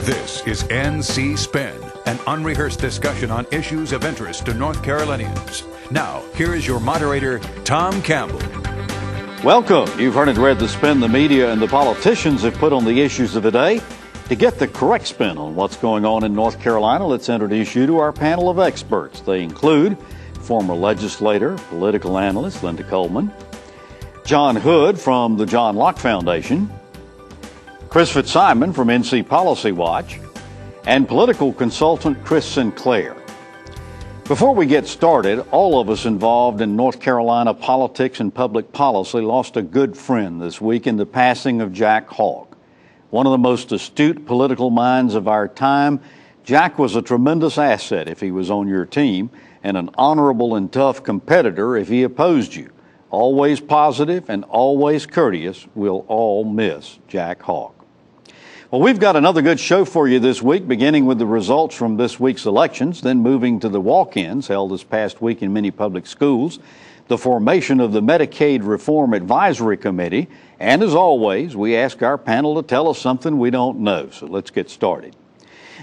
This is NC Spin, an unrehearsed discussion on issues of interest to North Carolinians. Now, here is your moderator, Tom Campbell. Welcome. You've heard and read the spin the media and the politicians have put on the issues of the day. To get the correct spin on what's going on in North Carolina, let's introduce you to our panel of experts. They include former legislator, political analyst Linda Coleman, John Hood from the John Locke Foundation, Chris Fitzsimon from NC Policy Watch, and political consultant Chris Sinclair. Before we get started, all of us involved in North Carolina politics and public policy lost a good friend this week in the passing of Jack HOST. One of the most astute political minds of our time, Jack was a tremendous asset if he was on your team and an honorable and tough competitor if he opposed you. Always positive and always courteous. We'll all miss Jack HOST. Well, we've got another good show for you this week, beginning with the results from this week's elections, then moving to the walk-ins held this past week in many public schools, the formation of the Medicaid Reforrn Advisory Committee, and as always, we ask our panel to tell us something we don't know. So let's get started.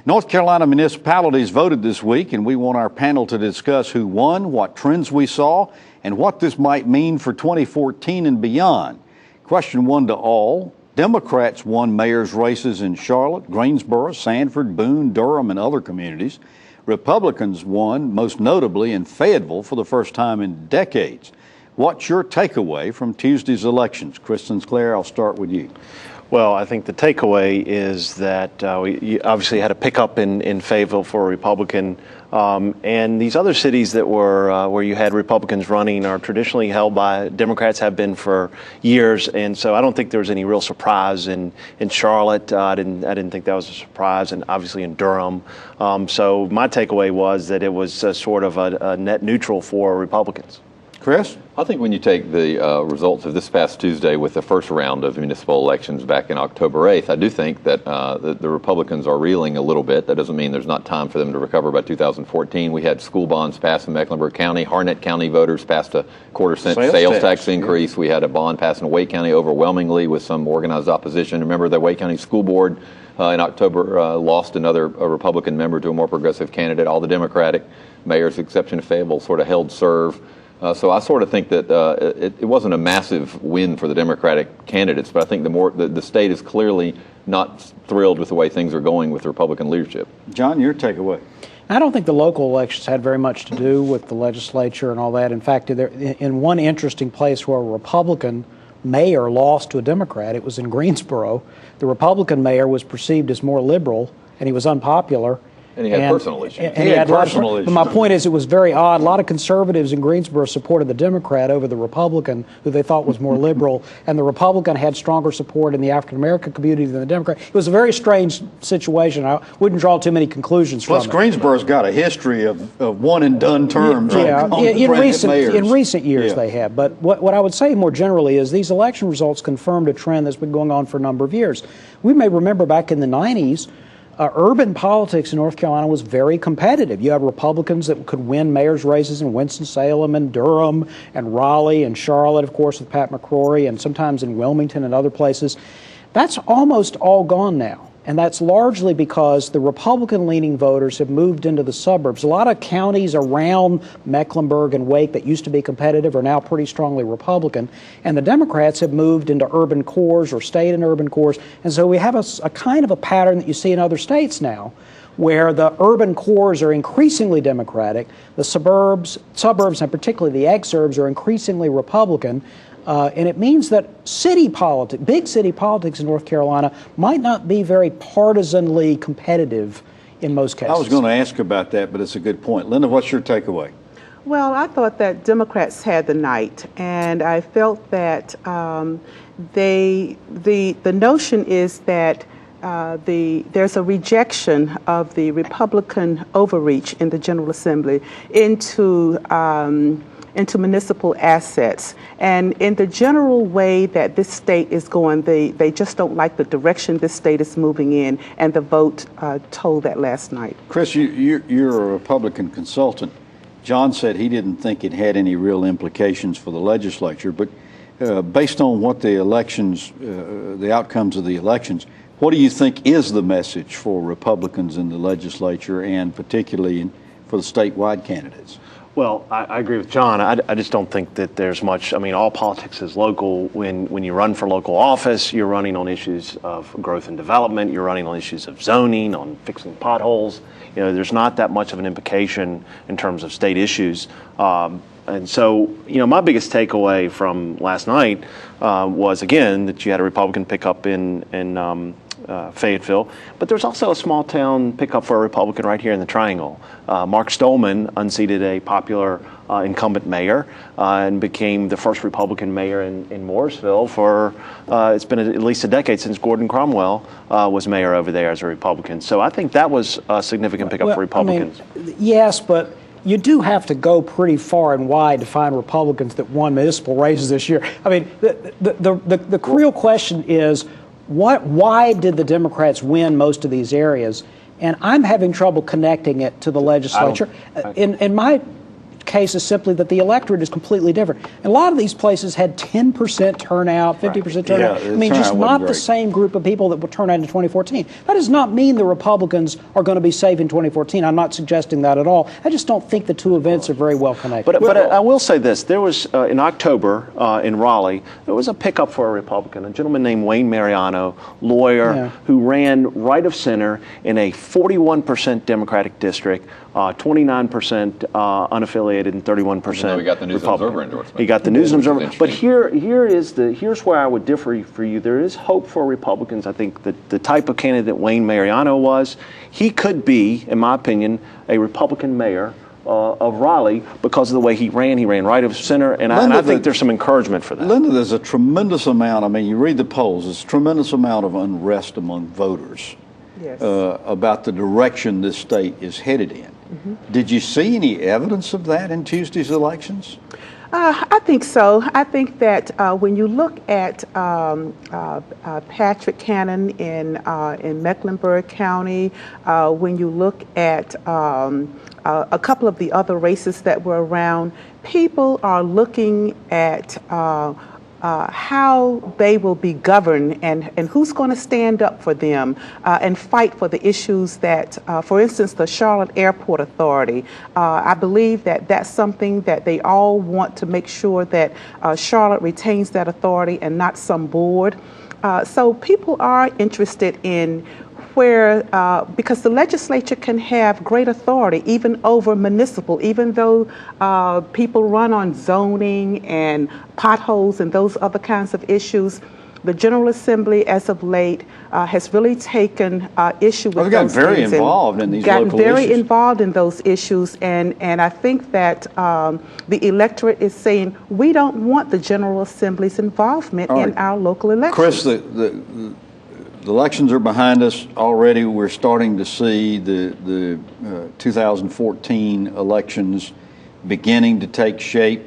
North Carolina municipalities voted this week, and we want our panel to discuss who won, what trends we saw, and what this might mean for 2014 and beyond. Question one to all. Democrats won mayor's races in Charlotte, Greensboro, Sanford, Boone, Durham, and other communities. Republicans won, most notably in Fayetteville for the first time in decades. What's your takeaway from Tuesday's elections? Chris Sinclair, I'll start with you. Well, I think the takeaway is that we obviously had a pickup in Fayetteville for a Republican, and these other cities that were where you had Republicans running are traditionally held by Democrats, have been for years, and so I don't think there was any real surprise in Charlotte. I didn't think that was a surprise, and obviously in Durham. So my takeaway was that it was sort of a net neutral for Republicans. Chris? I think when you take the results of this past Tuesday with the first round of municipal elections back in October 8th, I do think that the Republicans are reeling a little bit. That doesn't mean there's not time for them to recover by 2014. We had school bonds passed in Mecklenburg County. Harnett County voters passed a quarter-cent sales tax increase. Yeah. We had a bond passed in Wake County overwhelmingly with some organized opposition. Remember, the Wake County School Board in October lost a Republican member to a more progressive candidate. All the Democratic mayors, exception of Fayetteville, sort of held serve. So I sort of think that it wasn't a massive win for the Democratic candidates, but I think the state is clearly not thrilled with the way things are going with the Republican leadership. John, your takeaway. I don't think the local elections had very much to do with the legislature and all that. In fact, in one interesting place where a Republican mayor lost to a Democrat, it was in Greensboro. The Republican mayor was perceived as more liberal, and he was unpopular. And he had personal issues. And he had personal issues. But my point is, it was very odd. A lot of conservatives in Greensboro supported the Democrat over the Republican, who they thought was more liberal, and the Republican had stronger support in the African-American community than the Democrat. It was a very strange situation. I wouldn't draw too many conclusions from it. Plus, Greensboro's got a history of one-and-done terms. In recent years they have. But what I would say more generally is these election results confirmed a trend that's been going on for a number of years. We may remember back in the 90s, urban politics in North Carolina was very competitive. You had Republicans that could win mayor's races in Winston-Salem and Durham and Raleigh and Charlotte, of course, with Pat McCrory, and sometimes in Wilmington and other places. That's almost all gone now. And that's largely because the Republican-leaning voters have moved into the suburbs. A lot of counties around Mecklenburg and Wake that used to be competitive are now pretty strongly Republican. And the Democrats have moved into urban cores or stayed in urban cores. And so we have a kind of a pattern that you see in other states now, where the urban cores are increasingly Democratic, the suburbs and particularly the exurbs are increasingly Republican. And it means that big city politics in North Carolina might not be very partisanly competitive in most cases. I was going to ask about that, but it's a good point. Linda, what's your takeaway? Well, I thought that Democrats had the night, and I felt that the notion is that there's a rejection of the Republican overreach in the General Assembly into municipal assets. And in the general way that this state is going, they just don't like the direction this state is moving in, and the vote told that last night. Chris, you're a Republican consultant. John said he didn't think it had any real implications for the legislature, but based on what the elections, the outcomes of the elections, What do you think is the message for Republicans in the legislature, and particularly for the statewide candidates? Well, I agree with John. I just don't think that there's much. I mean, all politics is local. When you run for local office, you're running on issues of growth and development. You're running on issues of zoning, on fixing potholes. You know, there's not that much of an implication in terms of state issues. And so, you know, my biggest takeaway from last night was, again, that you had a Republican pickup in Fayetteville, but there's also a small town pickup for a Republican right here in the Triangle. Mark Stolman unseated a popular incumbent mayor and became the first Republican mayor in Morrisville for, it's been at least a decade since Gordon Cromwell was mayor over there as a Republican. So I think that was a significant pickup for Republicans. I mean, yes, but you do have to go pretty far and wide to find Republicans that won municipal races this year. I mean, the real question is, why did the Democrats win most of these areas? And I'm having trouble connecting it to the legislature. In my case is simply that the electorate is completely different. And a lot of these places had 10% turnout, 50% turnout. Yeah, I mean, just not the same group of people that will turn out in 2014. That does not mean the Republicans are going to be safe in 2014. I'm not suggesting that at all. I just don't think the two events are very well connected. But I will say this. There was, in October in Raleigh, there was a pickup for a Republican, a gentleman named Wayne Mariano, lawyer, who ran right of center in a 41% Democratic district, 29% unaffiliated, and 31% we got the News and Observer endorsement. He got the News and Observer. But here's where I would differ for you. There is hope for Republicans. I think that the type of candidate that Wayne Mariano was, he could be, in my opinion, a Republican mayor of Raleigh because of the way he ran. He ran right of center, and I think there's some encouragement for that. Linda, there's a tremendous amount. I mean, you read the polls. There's a tremendous amount of unrest among voters about the direction this state is headed in. Mm-hmm. Did you see any evidence of that in Tuesday's elections? I think so. I think that when you look at Patrick Cannon in Mecklenburg County, when you look at a couple of the other races that were around, people are looking at how they will be governed and who's going to stand up for them and fight for the issues that, for instance, the Charlotte Airport Authority. I believe that that's something that they all want to make sure that Charlotte retains that authority and not some board. So people are interested in where, because the legislature can have great authority even over municipal, even though people run on zoning and potholes and those other kinds of issues. The General Assembly, as of late, has really taken issue with those things. Gotten very involved in these local issues. Gotten very involved in those issues, and I think that the electorate is saying, we don't want the General Assembly's involvement in our local elections. Chris, the elections are behind us already. We're starting to see the 2014 elections beginning to take shape,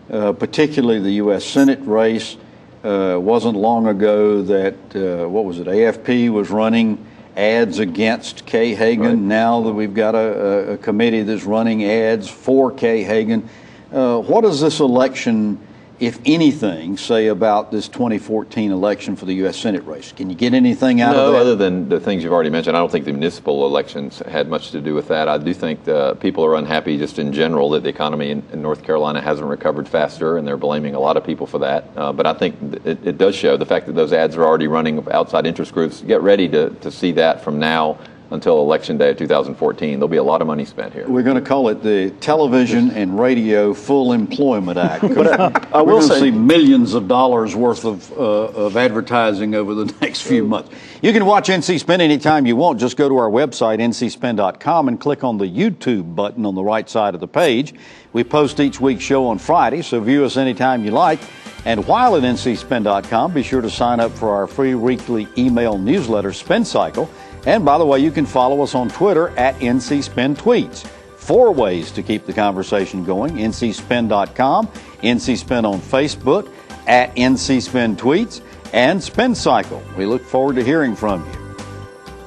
particularly the U.S. Senate race. Wasn't long ago that, AFP was running ads against Kay Hagan. Right. Now that we've got a committee that's running ads for Kay Hagan. What does this election, if anything, say about this 2014 election for the U.S. Senate race? Can you get anything out of that? No, other than the things you've already mentioned. I don't think the municipal elections had much to do with that. I do think people are unhappy just in general that the economy in North Carolina hasn't recovered faster, and they're blaming a lot of people for that. But I think it does show the fact that those ads are already running outside interest groups. Get ready to see that from now until Election Day of 2014. There'll be a lot of money spent here. We're going to call it the Television and Radio Full Employment Act. But I will see millions of dollars worth of advertising over the next few months. You can watch NC Spin anytime you want. Just go to our website, ncspin.com, and click on the YouTube button on the right side of the page. We post each week's show on Friday, so view us anytime you like. And while at ncspin.com, be sure to sign up for our free weekly email newsletter, Spin Cycle. And by the way, you can follow us on Twitter at NCSpinTweets. 4 ways to keep the conversation going: ncspin.com, NCSpin on Facebook, at NCSpinTweets, and Spin Cycle. We look forward to hearing from you.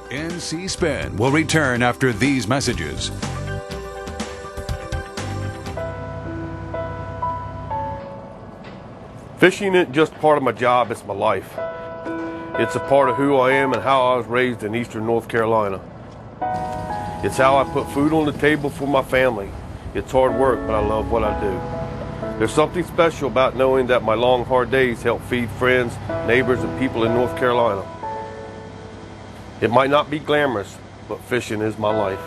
NC Spin will return after these messages. Fishing isn't just part of my job, it's my life. It's a part of who I am and how I was raised in eastern North Carolina. It's how I put food on the table for my family. It's hard work, but I love what I do. There's something special about knowing that my long, hard days help feed friends, neighbors, and people in North Carolina. It might not be glamorous, but fishing is my life.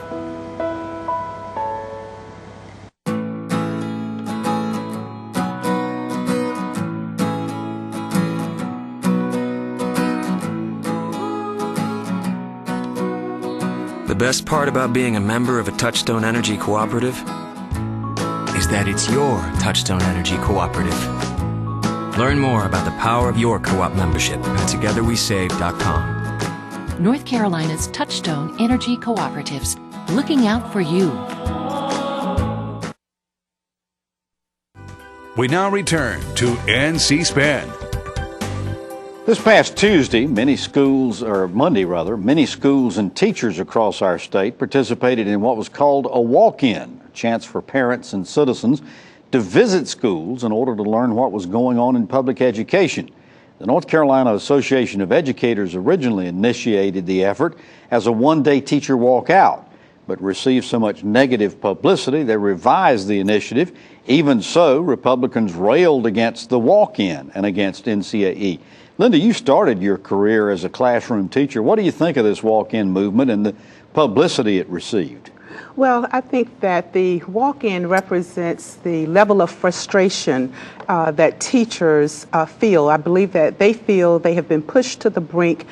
The best part about being a member of a Touchstone Energy cooperative is that it's your Touchstone Energy cooperative. Learn more about the power of your co-op membership at togetherwesave.com. North Carolina's Touchstone Energy Cooperatives, looking out for you. We now return to NC Spin. This past Tuesday, many schools and teachers across our state participated in what was called a walk-in, a chance for parents and citizens to visit schools in order to learn what was going on in public education. The North Carolina Association of Educators originally initiated the effort as a one-day teacher walkout, but received so much negative publicity they revised the initiative. Even so, Republicans railed against the walk-in and against NCAE. Linda, you started your career as a classroom teacher. What do you think of this walk-in movement and the publicity it received? Well, I think that the walk-in represents the level of frustration that teachers feel. I believe that they feel they have been pushed to the brink.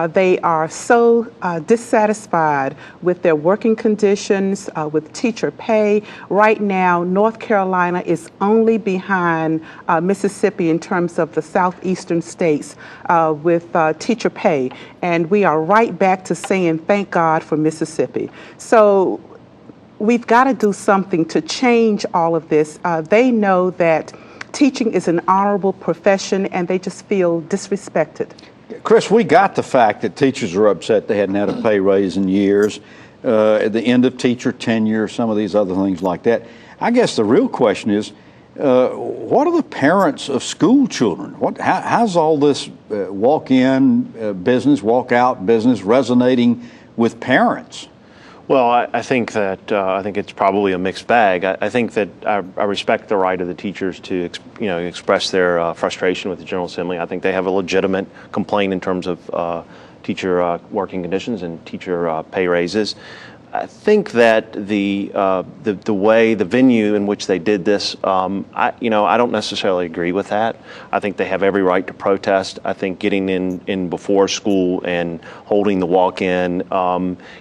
They are so dissatisfied with their working conditions, with teacher pay. Right now, North Carolina is only behind Mississippi in terms of the southeastern states with teacher pay. And we are right back to saying, thank God for Mississippi. So we've got to do something to change all of this. They know that teaching is an honorable profession, and they just feel disrespected. Chris, we got the fact that teachers are upset they hadn't had a pay raise in years, at the end of teacher tenure, some of these other things like that. I guess the real question is, what are the parents of school children? How's all this walk-in business, walk-out business resonating with parents? Well, I think that I think it's probably a mixed bag. I think that I respect the right of the teachers to express their frustration with the General Assembly. I think they have a legitimate complaint in terms of teacher working conditions and teacher pay raises. I think that the way, the venue in which they did this, I don't necessarily agree with that. I think they have every right to protest. I think getting in before school and holding the walk-in,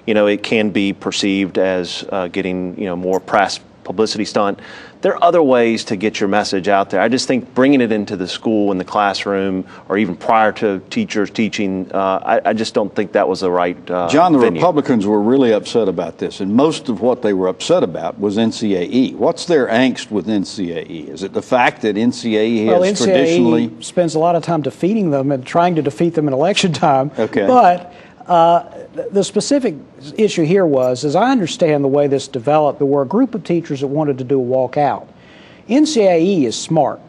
it can be perceived as getting more press publicity stunt. There are other ways to get your message out there. I just think bringing it into the school, in the classroom, or even prior to teachers teaching, I just don't think that was the right John, the venue. Republicans were really upset about this, and most of what they were upset about was NCAE. What's their angst with NCAE? Is it the fact that NCAE has traditionally... NCAE spends a lot of time defeating them and trying to defeat them in election time. Okay. But the specific issue here was, as I understand the way this developed, there were a group of teachers that wanted to do a walkout. NCAE is smart.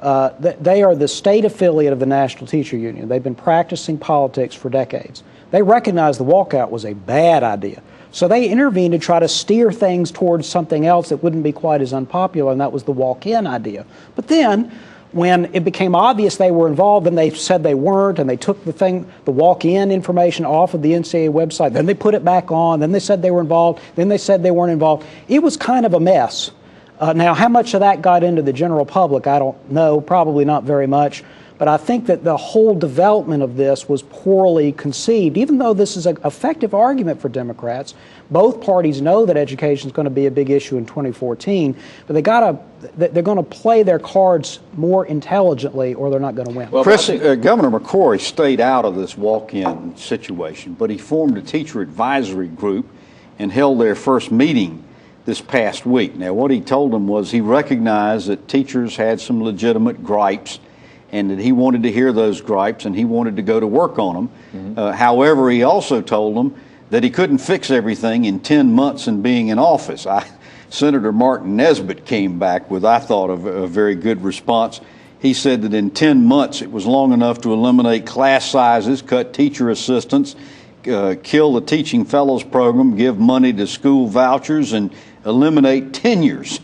They are the state affiliate of the National Teacher Union. They've been practicing politics for decades. They recognized the walkout was a bad idea. So they intervened to try to steer things towards something else that wouldn't be quite as unpopular, and that was the walk-in idea. But then, when it became obvious they were involved, then they said they weren't, and they took the walk-in information off of the NCAA website. Then they put it back on. Then they said they were involved. Then they said they weren't involved. It was kind of a mess. Now, how much of that got into the general public, I don't know. Probably not very much. But I think that the whole development of this was poorly conceived. Even though this is an effective argument for Democrats, both parties know that education is going to be a big issue in 2014, but they're going to play their cards more intelligently, or they're not going to win. Well, Chris, Governor McCrory stayed out of this walk-in situation, but he formed a teacher advisory group and held their first meeting this past week. Now, what he told them was he recognized that teachers had some legitimate gripes, and that he wanted to hear those gripes and he wanted to go to work on them. Mm-hmm. However, he also told them that he couldn't fix everything in 10 months in being in office. Senator Martin Nesbitt came back with, I thought, a very good response. He said that in 10 months it was long enough to eliminate class sizes, cut teacher assistants, kill the Teaching Fellows program, give money to school vouchers, and eliminate tenures.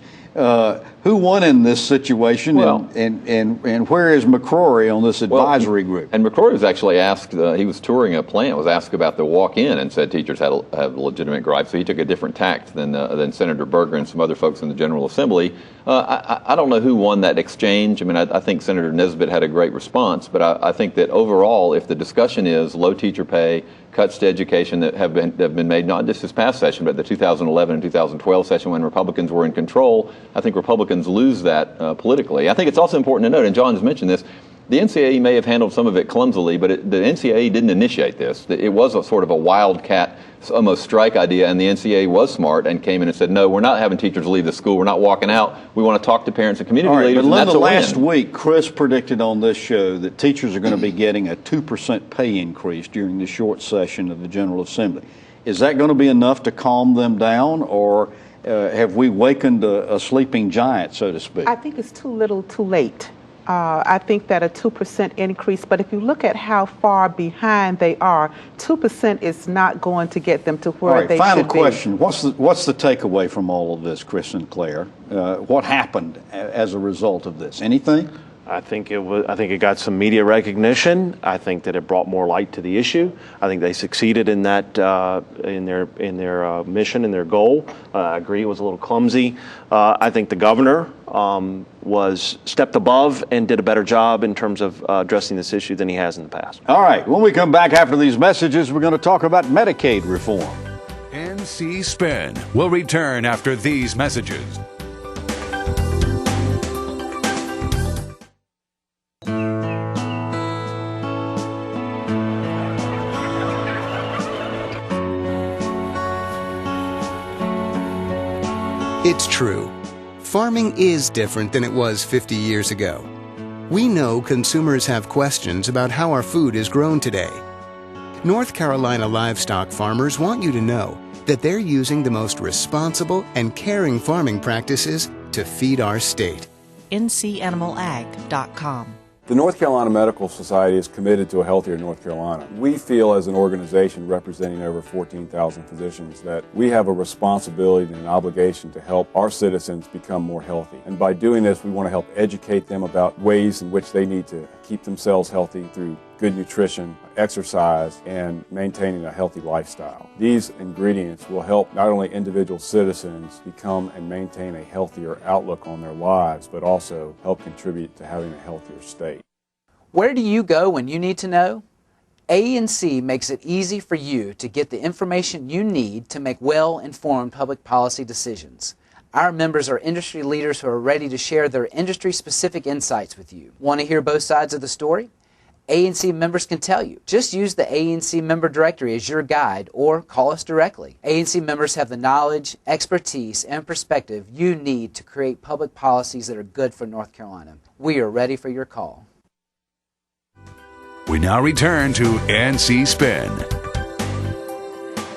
Who won in this situation, and where is McCrory on this advisory group? And McCrory was actually asked, he was touring a plant, was asked about the walk-in and said teachers have legitimate gripes, so he took a different tact than Senator Berger and some other folks in the General Assembly. I don't know who won that exchange. I mean, I think Senator Nesbitt had a great response, but I think that overall, if the discussion is low teacher pay, cuts to education that have been made not just this past session, but the 2011 and 2012 session when Republicans were in control, I think Republicans lose that politically. I think it's also important to note, and John has mentioned this, the NCAE may have handled some of it clumsily, but the NCAE didn't initiate this. It was a sort of a wildcat, almost strike idea, and the NCAE was smart and came in and said, no, we're not having teachers leave the school. We're not walking out. We want to talk to parents and community leaders, but and that's a win. Last week, Chris predicted on this show that teachers are going to be getting a 2% pay increase during the short session of the General Assembly. Is that going to be enough to calm them down, or have we wakened a sleeping giant, so to speak? I think it's too little too late. I think that a 2% increase, but if you look at how far behind they are, 2% is not going to get them to where they should be. Final question. What's the takeaway from all of this, Chris Sinclair? What happened as a result of this? Anything? I think it got some media recognition. I think that it brought more light to the issue. I think they succeeded in that in their mission and their goal. I agree it was a little clumsy. I think the governor was stepped above and did a better job in terms of addressing this issue than he has in the past. All right. When we come back after these messages, we're going to talk about Medicaid reform. NC Spin will return after these messages. It's true. Farming is different than it was 50 years ago. We know consumers have questions about how our food is grown today. North Carolina livestock farmers want you to know that they're using the most responsible and caring farming practices to feed our state. ncanimalag.com. The North Carolina Medical Society is committed to a healthier North Carolina. We feel as an organization representing over 14,000 physicians that we have a responsibility and an obligation to help our citizens become more healthy. And by doing this, we want to help educate them about ways in which they need to keep themselves healthy through good nutrition, exercise, and maintaining a healthy lifestyle. These ingredients will help not only individual citizens become and maintain a healthier outlook on their lives, but also help contribute to having a healthier state. Where do you go when you need to know? ANC makes it easy for you to get the information you need to make well-informed public policy decisions. Our members are industry leaders who are ready to share their industry-specific insights with you. Want to hear both sides of the story? ANC members can tell you. Just use the ANC member directory as your guide or call us directly. ANC members have the knowledge, expertise, and perspective you need to create public policies that are good for North Carolina. We are ready for your call. We now return to NC Spin.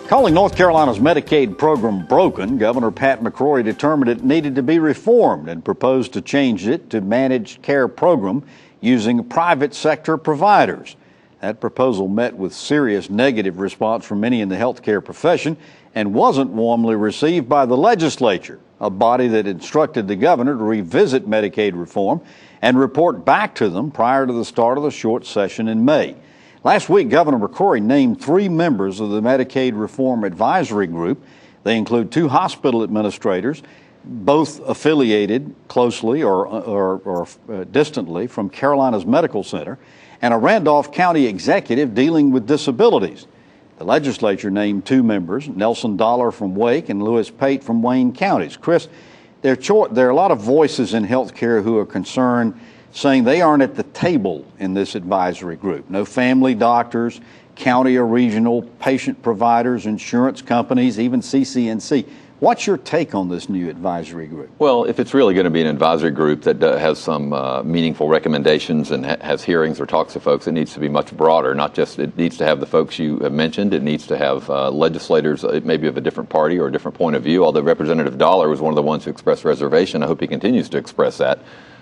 Calling North Carolina's Medicaid program broken, Governor Pat McCrory determined it needed to be reformed and proposed to change it to managed care program using private sector providers. That proposal met with serious negative response from many in the healthcare profession and wasn't warmly received by the legislature, a body that instructed the governor to revisit Medicaid reform and report back to them prior to the start of the short session in May. Last week, Governor McCrory named 3 members of the Medicaid Reform Advisory Group. They include 2 hospital administrators, both affiliated closely or distantly from Carolina's Medical Center, and a Randolph County executive dealing with disabilities. The legislature named 2 members, Nelson Dollar from Wake and Lewis Pate from Wayne counties. Chris, there are a lot of voices in healthcare who are concerned, saying they aren't at the table in this advisory group. No family doctors, county or regional patient providers, insurance companies, even CCNC. What's your take on this new advisory group? Well, if it's really going to be an advisory group that has some meaningful recommendations and has hearings or talks to folks, it needs to be much broader. Not just, it needs to have the folks you have mentioned. It needs to have legislators, maybe of a different party or a different point of view. Although Representative Dollar was one of the ones who expressed reservation, I hope he continues to express that.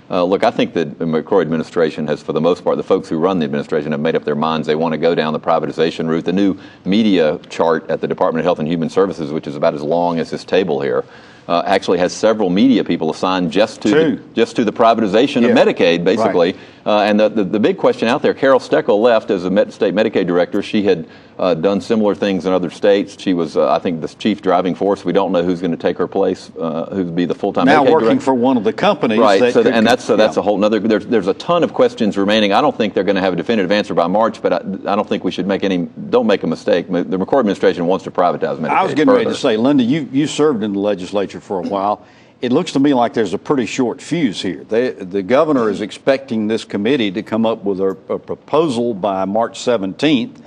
Look, I think that the McCrory administration has, for the most part, the folks who run the administration have made up their minds. They want to go down the privatization route. The new media chart at the Department of Health and Human Services, which is about as long as this table here, actually has several media people assigned just to the privatization of Medicaid, basically. Right. And the big question out there, Carol Steckel left as a state Medicaid director. She had done similar things in other states. She was, I think, the chief driving force. We don't know who's going to take her place, who'd be the full-time Medicaid director. Now working for one of the companies. Right, that's a whole nother, there's a ton of questions remaining. I don't think they're going to have a definitive answer by March, but I don't think we should don't make a mistake. The McCrory administration wants to privatize Medicaid. I was getting ready to say, Linda, you served in the legislature for a while. It looks to me like there's a pretty short fuse here. The governor is expecting this committee to come up with a proposal by March 17th.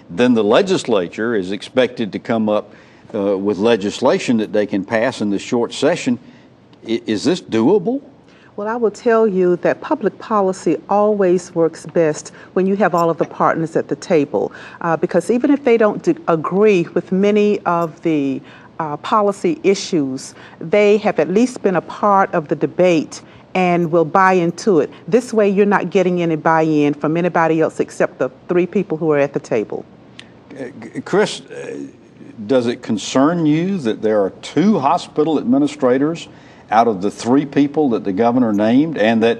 Then the legislature is expected to come up with legislation that they can pass in the short session. Is this doable? Well, I will tell you that public policy always works best when you have all of the partners at the table, because even if they don't agree with many of the policy issues, they have at least been a part of the debate and will buy into it. This way, you're not getting any buy-in from anybody else except the three people who are at the table. Chris, does it concern you that there are 2 hospital administrators out of the 3 people that the governor named, and that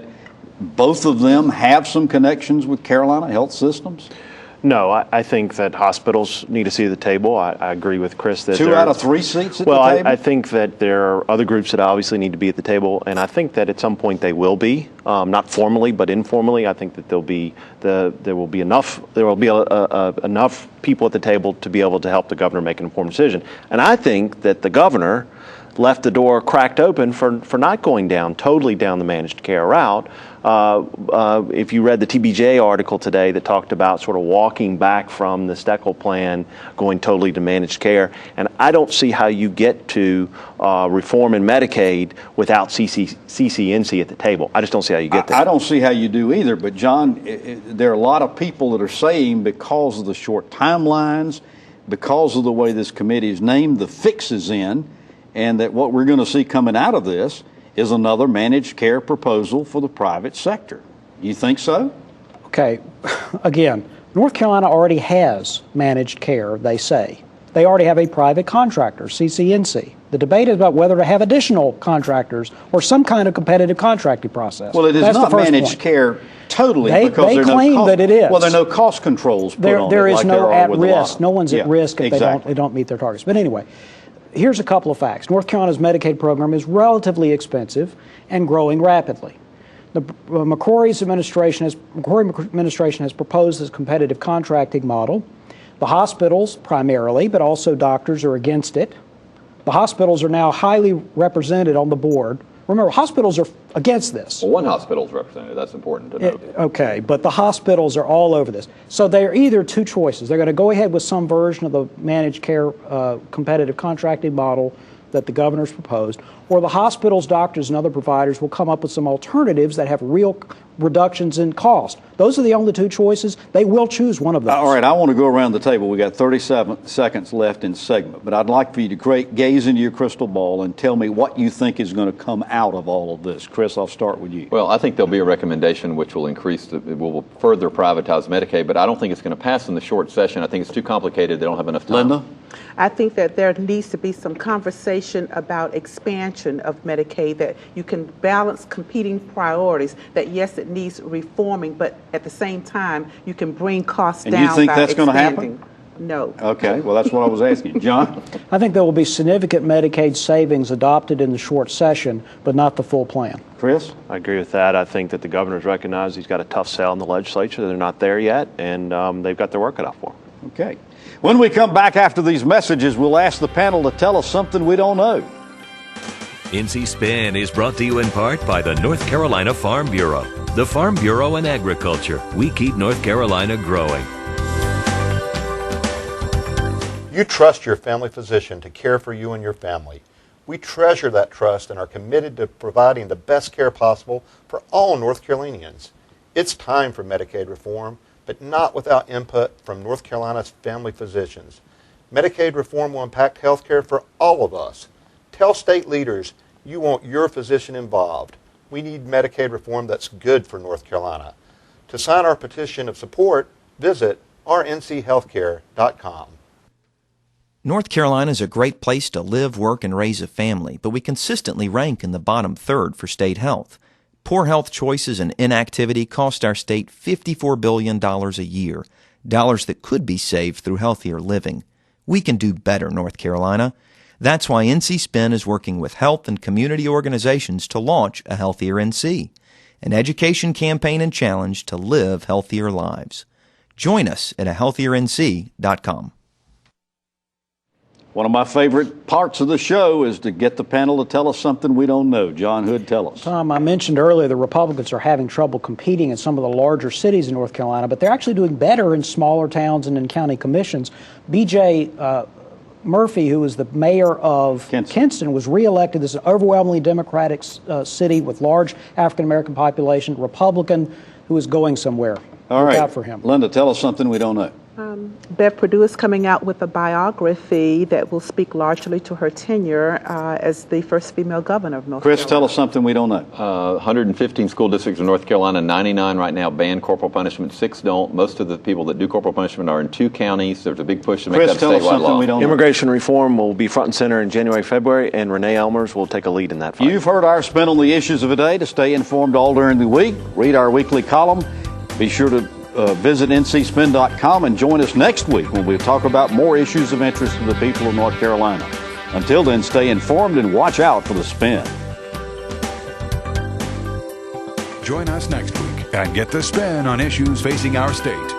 both of them have some connections with Carolina health systems? No, I think that hospitals need a seat at the table. I agree with Chris that 2 out of 3 seats at the table? Well, I think that there are other groups that obviously need to be at the table, and I think that at some point they will be, not formally but informally. I think that there will be enough enough people at the table to be able to help the governor make an informed decision. And I think that the governor left the door cracked open for not going totally down the managed care route. If you read the TBJ article today that talked about sort of walking back from the Steckel plan, going totally to managed care, and I don't see how you get to reform in Medicaid without CCNC at the table. I just don't see how you get there. I don't see how you do either, but John, there are a lot of people that are saying because of the short timelines, because of the way this committee is named, the fix is in, and that what we're going to see coming out of this is another managed care proposal for the private sector. You think so? Okay. Again, North Carolina already has managed care, they say. They already have a private contractor, CCNC. The debate is about whether to have additional contractors or some kind of competitive contracting process. Well, it is not managed care totally, because they claim that it is. Well, there are no cost controls put on it. There is like no there at are with risk. No one's at risk if exactly. they don't meet their targets. But anyway, here's a couple of facts. North Carolina's Medicaid program is relatively expensive and growing rapidly. The McCrory administration has proposed this competitive contracting model. The hospitals primarily, but also doctors, are against it. The hospitals are now highly represented on the board. Remember, hospitals are against this. Well, one hospital is represented. That's important to note. Okay, but the hospitals are all over this. So they're either 2 choices. They're going to go ahead with some version of the managed care competitive contracting model that the governor's proposed, or the hospitals, doctors, and other providers will come up with some alternatives that have real reductions in cost. Those are the only 2 choices. They will choose one of those. All right, I want to go around the table. We got 37 seconds left in segment, but I'd like for you to gaze into your crystal ball and tell me what you think is going to come out of all of this. Chris, I'll start with you. Well, I think there'll be a recommendation which will will further privatize Medicaid, but I don't think it's going to pass in the short session. I think it's too complicated. They don't have enough time. Linda? I think that there needs to be some conversation about expansion of Medicaid, that you can balance competing priorities, that yes, it needs reforming, but at the same time, you can bring costs down. And you think by that's going to expanding. happen? No. Okay, well, that's what I was asking. John? I think there will be significant Medicaid savings adopted in the short session, but not the full plan. Chris? I agree with that. I think that the governor's recognized he's got a tough sell in the legislature. They're not there yet, and they've got their work cut out for them. Okay. When we come back after these messages, we'll ask the panel to tell us something we don't know. NC Spin is brought to you in part by the North Carolina Farm Bureau. The Farm Bureau and Agriculture. We keep North Carolina growing. You trust your family physician to care for you and your family. We treasure that trust and are committed to providing the best care possible for all North Carolinians. It's time for Medicaid reform, but not without input from North Carolina's family physicians. Medicaid reform will impact health care for all of us. Tell state leaders you want your physician involved. We need Medicaid reform that's good for North Carolina. To sign our petition of support, visit rnchealthcare.com. North Carolina is a great place to live, work, and raise a family, but we consistently rank in the bottom third for state health. Poor health choices and inactivity cost our state $54 billion a year, dollars that could be saved through healthier living. We can do better, North Carolina. That's why NC SPIN is working with health and community organizations to launch a Healthier NC, an education campaign and challenge to live healthier lives. Join us at ahealthierNC.com. One of my favorite parts of the show is to get the panel to tell us something we don't know. John Hood, tell us. Tom, I mentioned earlier the Republicans are having trouble competing in some of the larger cities in North Carolina, but they're actually doing better in smaller towns and in county commissions. B.J. Murphy, who was the mayor of Kinston, was reelected. This is an overwhelmingly Democratic city with large African-American population, Republican, who is going somewhere. All right. Look out for him. Linda, tell us something we don't know. Bev Perdue is coming out with a biography that will speak largely to her tenure as the first female governor of North Carolina. Chris, tell us something we don't know. 115 school districts in North Carolina, 99 right now ban corporal punishment, 6 don't. Most of the people that do corporal punishment are in 2 counties. There's a big push to make that statewide law. Immigration reform will be front and center in January, February, and Renee Elmers will take a lead in that fight. You've heard our spin on the issues of the day. To stay informed all during the week, read our weekly column. Be sure to visit ncspin.com and join us next week when we talk about more issues of interest to the people of North Carolina. Until then, stay informed and watch out for the spin. Join us next week and get the spin on issues facing our state.